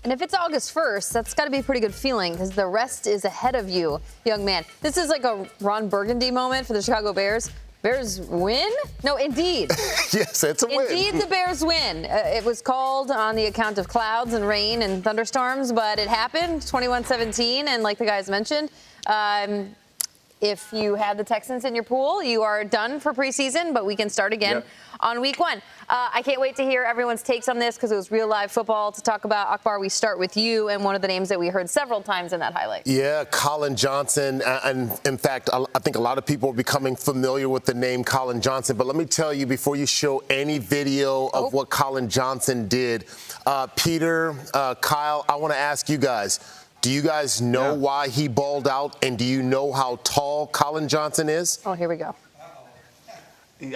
And if it's August 1st, that's got to be a pretty good feeling because the rest is ahead of you, young man. This is like a Ron Burgundy moment for the Chicago Bears. Bears win? No, indeed. Yes, it's a win. Indeed, the Bears win. It was called on the account of clouds and rain and thunderstorms, but it happened, 21-17. And like the guys mentioned, if you had the Texans in your pool, you are done for preseason, but we can start again on week 1. I can't wait to hear everyone's takes on this because it was real live football to talk about. Akbar, we start with you and one of the names that we heard several times in that highlight. Yeah, Colin Johnson. And in fact, I think a lot of people are becoming familiar with the name Colin Johnson. But let me tell you, before you show any video of what Colin Johnson did, Peter, Kyle, I want to ask you guys, do you guys know why he balled out, and do you know how tall Colin Johnson is? Oh, here we go.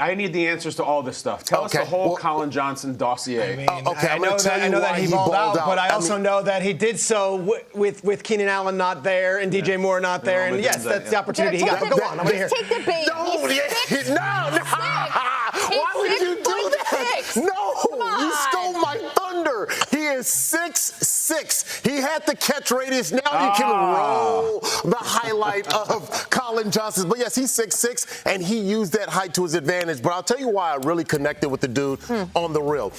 I need the answers to all this stuff. Tell us the whole Colin Johnson dossier. I know that he balled out, but I also know that he did so with Keenan Allen not there and DJ Moore not there. And yes, that's the opportunity he got. But go on, I want to hear. Take the bait. No. Why would you do that? No, you stole my thunder. He is 6'6". He had the catch radius. Now you can roll the highlight of Colin Johnson. But yes, he's 6'6", and he used that height to his advantage. But I'll tell you why I really connected with the dude on the real.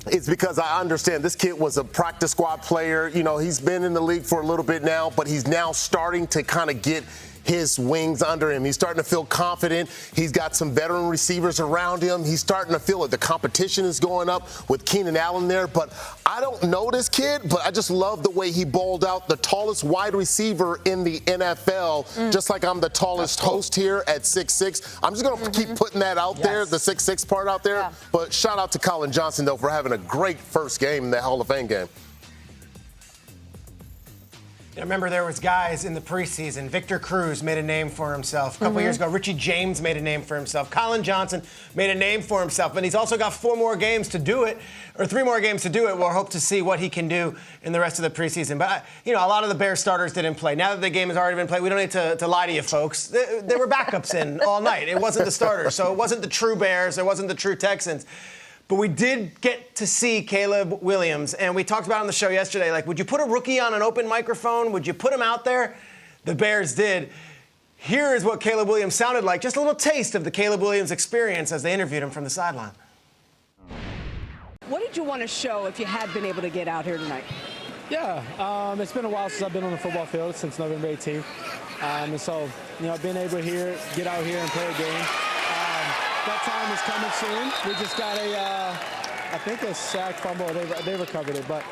It's because I understand this kid was a practice squad player. You know, he's been in the league for a little bit now, but he's now starting to kind of get his wings under him. He's starting to feel confident. He's got some veteran receivers around him. He's starting to feel like the competition is going up with Keenan Allen there. But I don't know this kid, but I just love the way he balled out. The tallest wide receiver in the NFL, just like I'm the tallest host here at 6'6". I'm just going to keep putting that out there, the 6'6" part out there. But shout out to Colin Johnson, though, for having a great first game in that Hall of Fame game. I remember there was guys in the preseason. Victor Cruz made a name for himself. A couple years ago, Richie James made a name for himself. Colin Johnson made a name for himself. And he's also got 4 more games to do it, or 3 more games to do it. We'll hope to see what he can do in the rest of the preseason. But, a lot of the Bears starters didn't play. Now that the game has already been played, we don't need to lie to you folks. There were backups in all night. It wasn't the starters. So it wasn't the true Bears. It wasn't the true Texans. But we did get to see Caleb Williams, and we talked about it on the show yesterday. Like, would you put a rookie on an open microphone? Would you put him out there? The Bears did. Here is what Caleb Williams sounded like, just a little taste of the Caleb Williams experience as they interviewed him from the sideline. What did you want to show if you had been able to get out here tonight? Yeah, it's been a while since I've been on the football field, since November 18th. And so, being able to get out here and play a game. That time is coming soon. We just got I think a sack fumble. They recovered it. But,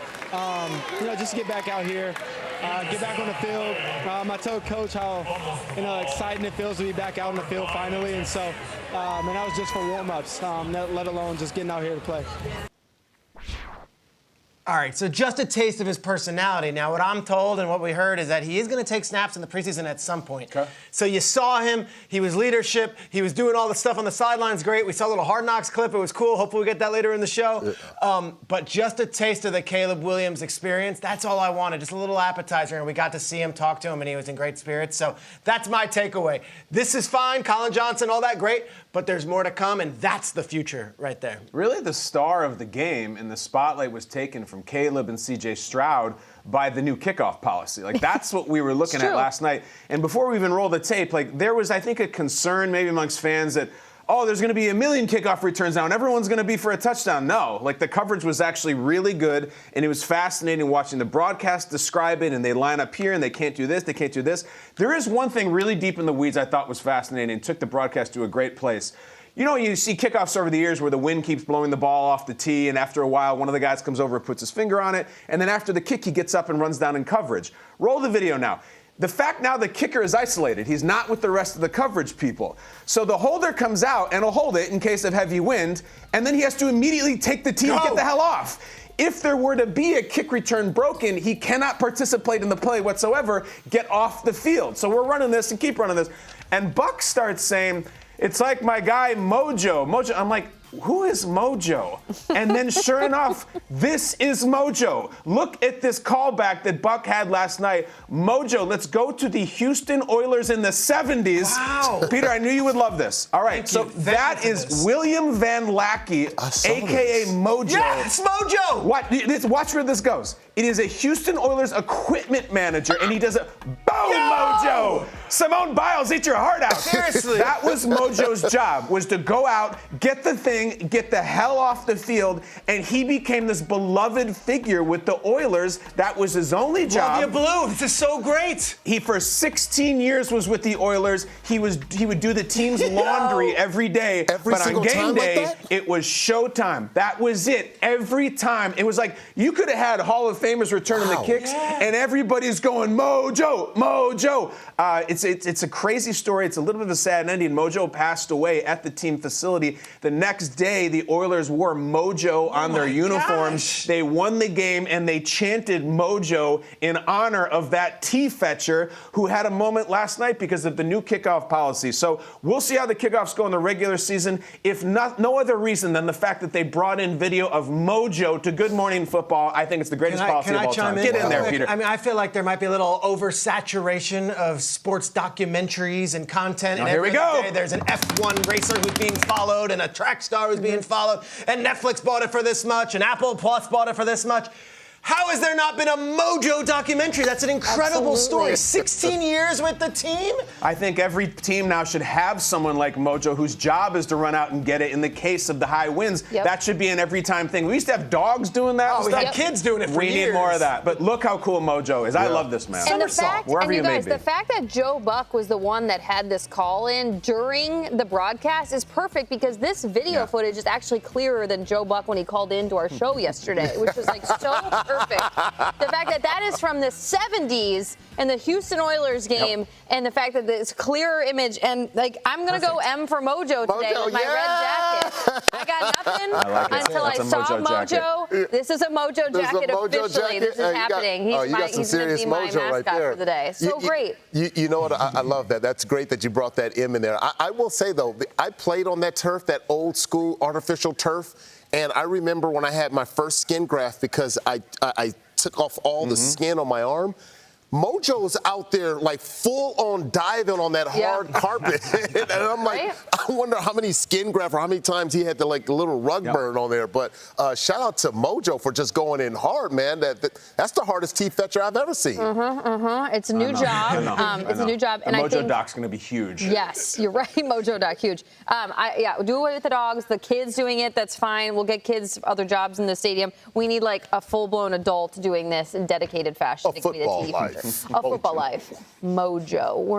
just to get back out here, get back on the field. I told Coach how, exciting it feels to be back out on the field finally. And so, and that was just for warm-ups, let alone just getting out here to play. All right, so just a taste of his personality. Now, what I'm told and what we heard is that he is going to take snaps in the preseason at some point. Okay. So you saw him. He was leadership. He was doing all the stuff on the sidelines. Great. We saw a little Hard Knocks clip. It was cool. Hopefully we get that later in the show. But just a taste of the Caleb Williams experience. That's all I wanted. Just a little appetizer. And we got to see him, talk to him, and he was in great spirits. So that's my takeaway. This is fine. Colin Johnson, all that great. But there's more to come, and that's the future right there. Really, the star of the game and the spotlight was taken from Caleb and C.J. Stroud by the new kickoff policy. Like, that's what we were looking at last night. And before we even roll the tape, like, there was, I think, a concern maybe amongst fans that, there's going to be 1 million kickoff returns now, and everyone's going to be for a touchdown. No, like, the coverage was actually really good, and it was fascinating watching the broadcast describe it, and they line up here, and they can't do this, they can't do this. There is one thing really deep in the weeds I thought was fascinating and took the broadcast to a great place. You see kickoffs over the years where the wind keeps blowing the ball off the tee, and after a while, one of the guys comes over and puts his finger on it, and then after the kick, he gets up and runs down in coverage. Roll the video now. The fact now the kicker is isolated. He's not with the rest of the coverage people. So the holder comes out and will hold it in case of heavy wind, and then he has to immediately take the tee and get the hell off. If there were to be a kick return broken, he cannot participate in the play whatsoever, get off the field. So we're running this and keep running this. And Buck starts saying, it's like my guy Mojo. I'm like, who is Mojo? And then sure enough, this is Mojo. Look at this callback that Buck had last night. Mojo, let's go to the Houston Oilers in the 70s. Wow. Peter, I knew you would love this. All right, that is William Van Lackey, a.k.a. Mojo. Yes, Mojo! Watch where this goes. It is a Houston Oilers equipment manager, and he does a boom, Mojo! Simone Biles, eat your heart out. Seriously. That was Mojo's job, was to go out, get the thing, get the hell off the field, and he became this beloved figure with the Oilers. That was his only job. Love you, Blue. This is so great. He, for 16 years, was with the Oilers. He would do the team's laundry every day. Every but on single game time day, like that? it was showtime. That was it. Every time. It was like you could have had Hall of Famers returning the kicks, and everybody's going, Mojo, Mojo. It's a crazy story. It's a little bit of a sad ending. Mojo passed away at the team facility. The next day, the Oilers wore Mojo on their uniforms. Gosh. They won the game, and they chanted Mojo in honor of that T-fetcher who had a moment last night because of the new kickoff policy. So we'll see how the kickoffs go in the regular season, if not no other reason than the fact that they brought in video of Mojo to Good Morning Football. I think it's the greatest policy of all time. Get in there, Peter. I mean, I feel like there might be a little oversaturation of sports documentaries and content. Now, and here we go. Day there's an F1 racer who's being followed and a track star who's being followed, and Netflix bought it for this much, and Apple Plus bought it for this much. How has there not been a Mojo documentary? That's an incredible story. 16 years with the team? I think every team now should have someone like Mojo whose job is to run out and get it in the case of the high winds. Yep. That should be an every time thing. We used to have dogs doing that. Oh, we had kids doing it for We years. need more of that. But look how cool Mojo is. I love this man. And the fact, wherever and you you may guys, be. the fact that Joe Buck was the one that had this call in during the broadcast is perfect because this video footage is actually clearer than Joe Buck when he called into our show yesterday, which was like so perfect. The fact that that is from the 70s and the Houston Oilers game, and the fact that it's clearer image, and like I'm gonna go M for Mojo today with my red jacket. I got nothing until I saw Mojo. This is a Mojo jacket officially. This is happening. He's gonna be my mascot for the day. So great. You know what? I love that. That's great that you brought that M in there. I will say though, I played on that turf, that old school artificial turf, and I remember when I had my first skin graft because I took off all the skin on my arm. Mojo's out there like full on diving on that hard carpet. And I'm like, I wonder how many skin grafts or how many times he had to like a little rug burn on there. But shout out to Mojo for just going in hard, man. That's the hardest T-fetcher I've ever seen. It's a new job. It's a new job. And I Mojo think, Doc's going to be huge. Yes, you're right. Mojo Doc, huge. Do away with the dogs. The kids doing it, that's fine. We'll get kids other jobs in the stadium. We need like a full-blown adult doing this in dedicated fashion. A football life. A football life. Mojo.